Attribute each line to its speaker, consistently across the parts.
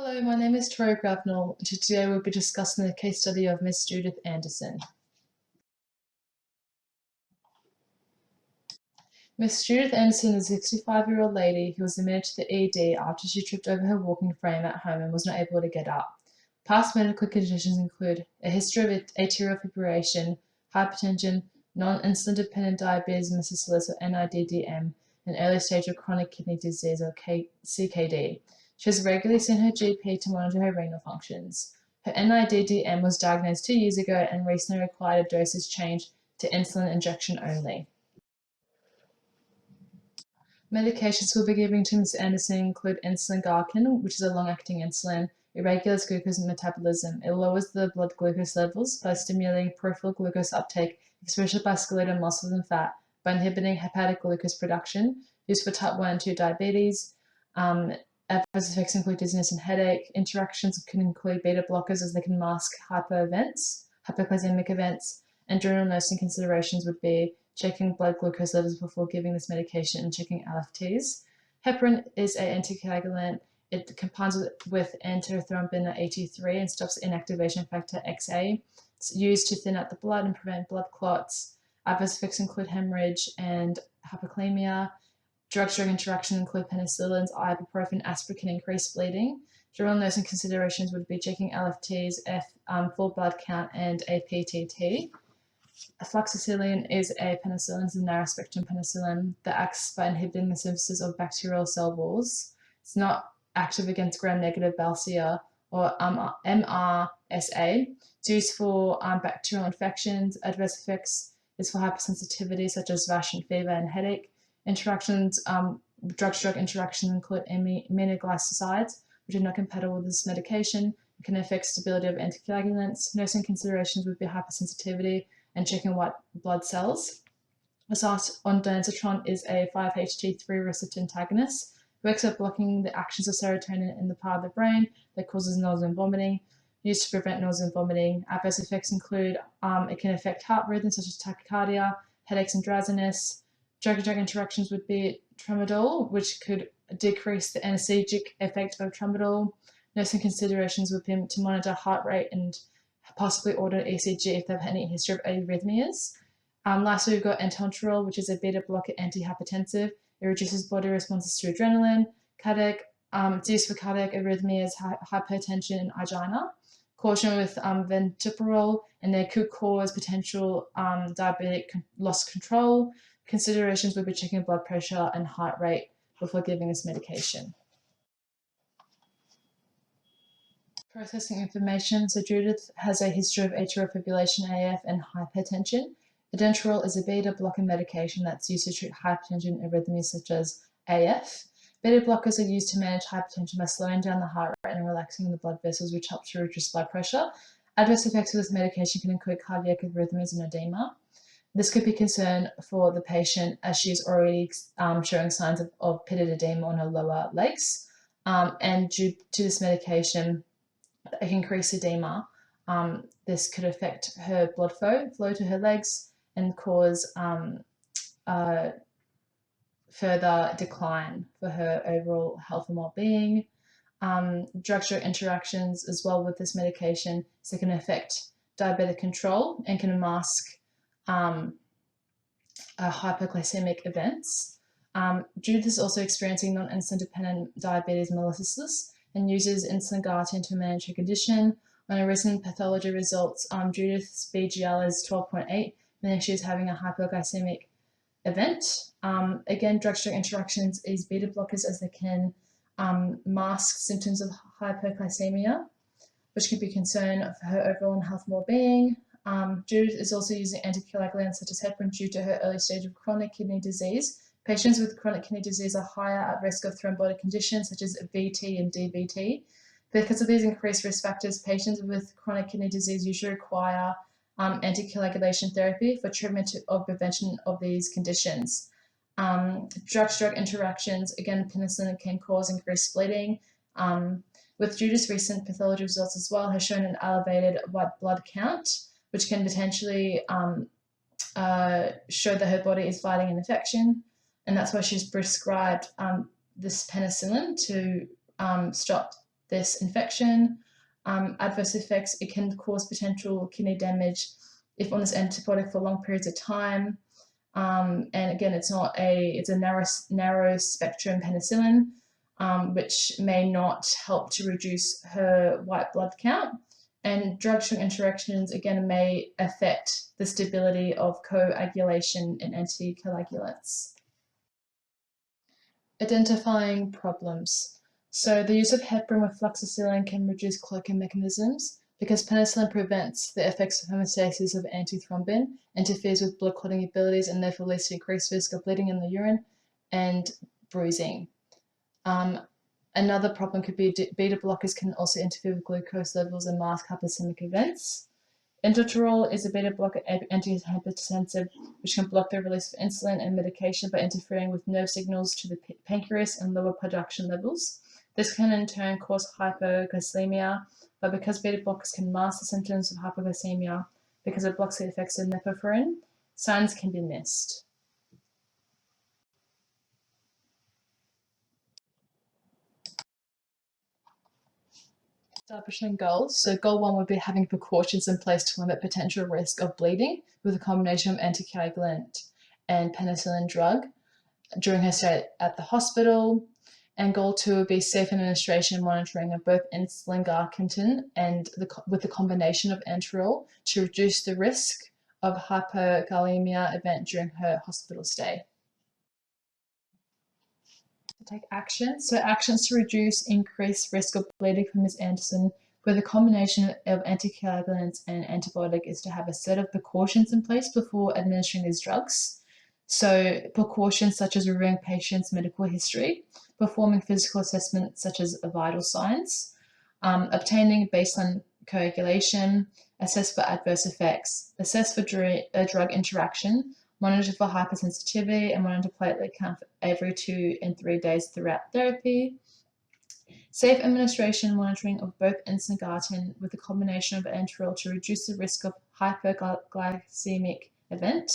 Speaker 1: Hello, my name is Tori Grabnell, and today we'll be discussing the case study of Miss Judith Anderson. Miss Judith Anderson is a 65-year-old lady who was admitted to the ED after she tripped over her walking frame at home and was not able to get up. Past medical conditions include a history of atrial fibrillation, hypertension, non-insulin dependent diabetes mellitus or NIDDM, and early stage of chronic kidney disease or CKD. She has regularly seen her GP to monitor her renal functions. Her NIDDM was diagnosed 2 years ago and recently required a dosage change to insulin injection only. Medications we'll be giving to Ms. Anderson include insulin glargine, which is a long-acting insulin. It regulates glucose metabolism. It lowers the blood glucose levels by stimulating peripheral glucose uptake, especially by skeletal muscles and fat, by inhibiting hepatic glucose production, used for type 1 and 2 diabetes. Adverse effects include dizziness and headache. Interactions can include beta blockers as they can mask hypoglycemic events, and general nursing considerations would be checking blood glucose levels before giving this medication and checking LFTs. Heparin is an anticoagulant. It combines with antithrombin AT3 and stops inactivation factor XA. It's used to thin out the blood and prevent blood clots. Adverse effects include hemorrhage and hypokalemia. Drug-drug interactions include penicillins, ibuprofen, aspirin can increase bleeding. General nursing considerations would be checking LFTs, full blood count, and a PTT. Fluoxetine is a penicillin, it's a narrow-spectrum penicillin that acts by inhibiting the synthesis of bacterial cell walls. It's not active against gram-negative Babesia or MRSA. It's used for bacterial infections. Adverse effects is for hypersensitivity such as rash and fever and headache. Interactions, drug-drug interactions include aminoglycosides, which are not compatible with this medication, and can affect stability of anticoagulants. Nursing considerations would be hypersensitivity and checking white blood cells. Ondansetron is a 5-HT3 receptor antagonist. It works at blocking the actions of serotonin in the part of the brain that causes nausea and vomiting. Used to prevent nausea and vomiting. Adverse effects include it can affect heart rhythms such as tachycardia, headaches and drowsiness. Drug-drug interactions would be tramadol, which could decrease the anesthetic effect of tramadol. Nursing considerations would be to monitor heart rate and possibly order an ECG if they've had any history of arrhythmias. Lastly, we've got entoterol, which is a beta blocker antihypertensive. It reduces body responses to adrenaline. It's used for cardiac arrhythmias, hypertension, and angina. Caution with ventiperol, and they could cause potential diabetic loss control. Considerations would be checking blood pressure and heart rate before giving this medication. Processing information. So Judith has a history of atrial fibrillation, AF, and hypertension. Entoterol is a beta blocker medication that's used to treat hypertension arrhythmias such as AF. Beta blockers are used to manage hypertension by slowing down the heart rate and relaxing the blood vessels, which helps to reduce blood pressure. Adverse effects of this medication can include cardiac arrhythmias and edema. This could be a concern for the patient as she is already showing signs of pitted edema on her lower legs. And due to this medication, that can increase edema. This could affect her blood flow to her legs and cause further decline for her overall health and well-being. Drug-drug interactions as well with this medication, so it can affect diabetic control and can mask hypoglycemic events. Judith is also experiencing non-insulin dependent diabetes mellitus and uses insulin glargine to manage her condition. On her recent pathology results, Judith's BGL is 12.8, meaning she is having a hypoglycemic event. Again, drug-drug interactions is beta blockers as they can mask symptoms of hypoglycemia, which could be a concern for her overall health and well-being. Judith is also using anticoagulants such as heparin due to her early stage of chronic kidney disease. Patients with chronic kidney disease are higher at risk of thrombotic conditions such as VT and DVT. Because of these increased risk factors, patients with chronic kidney disease usually require anticoagulation therapy for treatment or prevention of these conditions. Drug-drug interactions, again, penicillin can cause increased bleeding. With Judith's recent pathology results as well, has shown an elevated white blood count, which can potentially show that her body is fighting an infection, and that's why she's prescribed this penicillin to stop this infection. Adverse effects, it can cause potential kidney damage if on this antibiotic for long periods of time. And again, it's a narrow spectrum penicillin, which may not help to reduce her white blood count. And drug-drug interactions, again, may affect the stability of coagulation in anticoagulants. Identifying problems. So the use of heparin with fluxacillin can reduce cloaking mechanisms because penicillin prevents the effects of homeostasis of antithrombin, interferes with blood clotting abilities, and therefore leads to increased risk of bleeding in the urine and bruising. Another problem could be beta blockers can also interfere with glucose levels and mask hypoglycemic events. Indoterol is a beta blocker antihypertensive which can block the release of insulin and medication by interfering with nerve signals to the pancreas and lower production levels. This can in turn cause hypoglycemia, but because beta blockers can mask the symptoms of hypoglycemia because it blocks the effects of norepinephrine, signs can be missed. Establishing goals. So goal 1 would be having precautions in place to limit potential risk of bleeding with a combination of anticoagulant and penicillin drug during her stay at the hospital. And goal 2 would be safe administration monitoring of both insulin glargine and with the combination of enterol to reduce the risk of hypokalemia event during her hospital stay. To take action. So actions to reduce increased risk of bleeding for Ms. Anderson with a combination of anticoagulants and antibiotic is to have a set of precautions in place before administering these drugs. So precautions such as reviewing patients' medical history, performing physical assessments such as vital signs, obtaining baseline coagulation, assess for adverse effects, assess for drug interaction, monitor for hypersensitivity, and monitor platelet count every 2 and 3 days throughout therapy. Safe administration monitoring of both insulin glargine with a combination of enterol to reduce the risk of hyperglycemic event.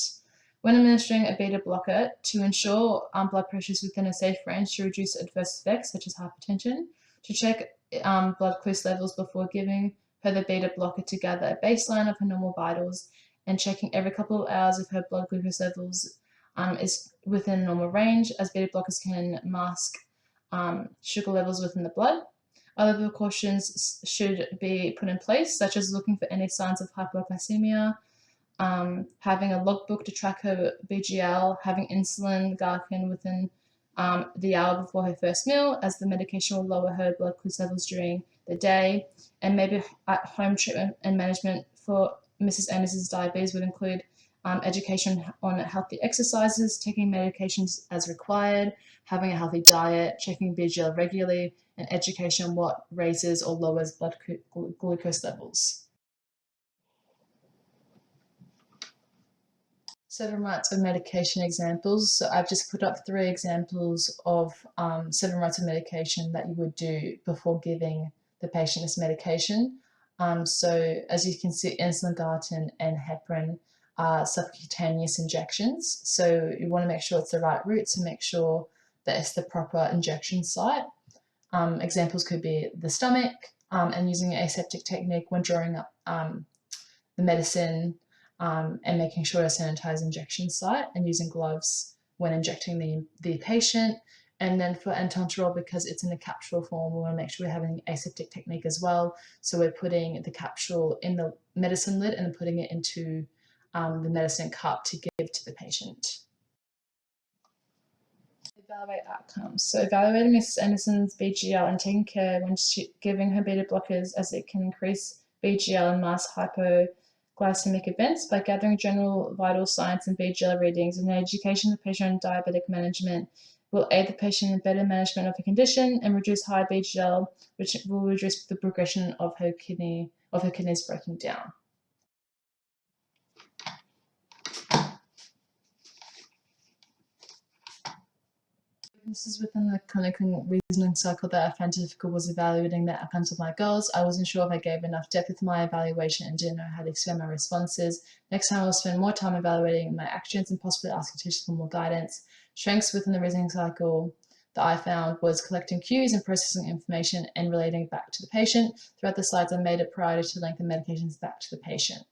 Speaker 1: When administering a beta blocker, to ensure blood pressures within a safe range to reduce adverse effects such as hypertension, to check blood glucose levels before giving her the beta blocker to gather a baseline of her normal vitals, and checking every couple of hours if her blood glucose levels is within normal range, as beta blockers can mask sugar levels within the blood. Other precautions should be put in place, such as looking for any signs of hypoglycemia, having a logbook to track her BGL, having insulin glargine within the hour before her first meal, as the medication will lower her blood glucose levels during the day, and maybe at-home treatment and management for Mrs. Anderson's diabetes would include education on healthy exercises, taking medications as required, having a healthy diet, checking BGL regularly, and education on what raises or lowers blood glucose levels. 7 routes of medication examples. So I've just put up 3 examples of 7 routes of medication that you would do before giving the patient this medication. So as you can see, insulin glargine and heparin are subcutaneous injections. So you want to make sure it's the right route to make sure that it's the proper injection site. Examples could be the stomach and using an aseptic technique when drawing up the medicine and making sure to sanitize injection site and using gloves when injecting the patient. And then for entoterol, because it's in a capsule form, we want to make sure we're having an aseptic technique as well. So we're putting the capsule in the medicine lid and putting it into the medicine cup to give to the patient. Evaluate outcomes. So evaluating Mrs. Anderson's BGL and taking care when giving her beta blockers, as it can increase BGL and mask hypoglycemic events by gathering general vital signs and BGL readings, and education of the patient on diabetic management will aid the patient in better management of her condition and reduce high BGL, which will reduce the progression of her kidneys breaking down. This is within the clinical reasoning cycle that I found difficult was evaluating the outcomes of my goals. I wasn't sure if I gave enough depth with my evaluation and didn't know how to expand my responses. Next time I'll spend more time evaluating my actions and possibly asking teachers for more guidance. Strengths within the reasoning cycle. that I found was collecting cues and processing information and relating it back to the patient. Throughout the slides, I made it priority to link the medications back to the patient.